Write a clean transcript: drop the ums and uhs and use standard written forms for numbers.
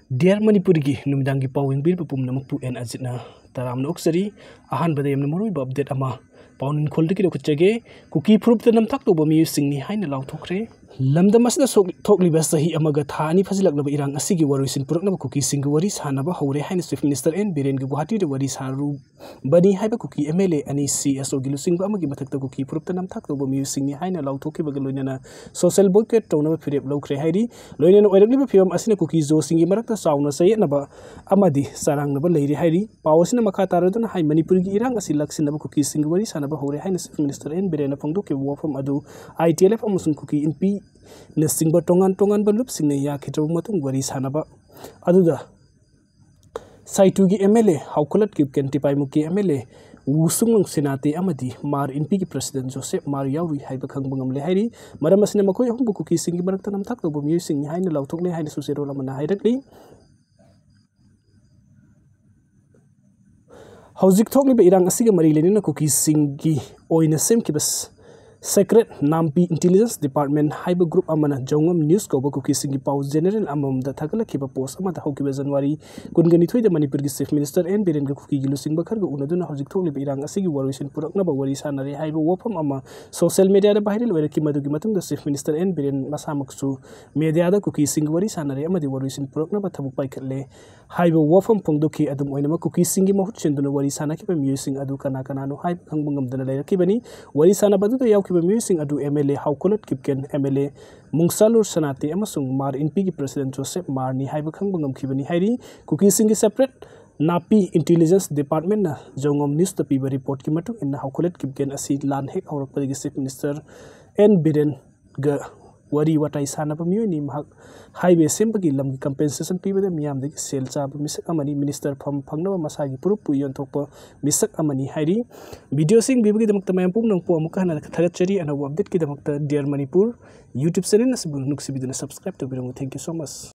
Dear manipuri numdangi pawing bil pumnamak pu en azitna taramna oksari ahan bada yamna marui ba update ama paunin kholde ki dokchage kuki proof the namthak toba mi singni haina law thokre lamda masna thokli ba sahi amaga thani phajilak laba irang asigi waruisin purakna kuki singi wari sanaba hore haina chief minister en biren gi guhati de wari saru bani haiba kuki mla ani cso gi lusing ba amagi mathakta kuki proof the namthak toba mi singni haina law thokki ba loinana social boycott tawna firep lawkre hairi loinana oirakli ba fiam asina kuki zo singi marakta sauna sayetnaba amadi sarangnaba leiri hairi pawasina makha taraduna hai manipuri gi irang asi laksinaba kuki singi wari sanaba hore haina chief minister en biren phangdo ke wofam adu itlf amusun kuki inpi na singba tongan balup singna ya khitro matung wari sanaba aduda saitu gi mla haukulat kip kentipai muki mla wusung senate amadi mar inpi gi president joseph mar yauri haiba khangbangam le hairi maram asina makoi hum kuki singi marakta namthak to bumi sing haina lauthok le haina susero lamana hairakli hauzik thokli be irang asiga mari lenina kuki singi oina sem kibas secret nampi intelligence department haiba group amana jongam news ko kuki singi pau general amam da thakala kiba post amada hokiba january kungani thoida manipur gi chief minister en biren ga kuki gi lusing bakar ga unaduna hauzik thokli be irang asigi waruisin purakna ba wari sanare haiba wofam ama social media da bahiril wera ki madu gi matung da chief minister en biren masamaksu media da kuki singi wari sanare amadi waruisin purakna ba thabuk pai khatle haiba wofam pongdoki adum oinama kuki singi mahut chenduna wari sana ki ba musing adu kana kana no haiba khangbangam dana leira ki bani wari sana badu da yaw ki ba musing adu mla haukulat kipken mla mungsalur sanate amasung mar inpi gi president joseph mar ni haiba khangbangam ki bani hairi kuki singi separate napi intelligence department na jongom news ta piba report ki matung in haukulat kipken asi lan hek aurak padi chief minister en biren ga wari watai sana pa miyo ni mahak highway sempagi lam gi compensation piba de miyam de sel cha misak amani minister phangna masagi purup puyon thokpa misak amani hairi video sing bibi gi damakta mayam pum nang po amuka hana thagat chari ana update ki damakta dear manipur youtube channel na sibu nuksi bidana subscribe to birang thank you so much.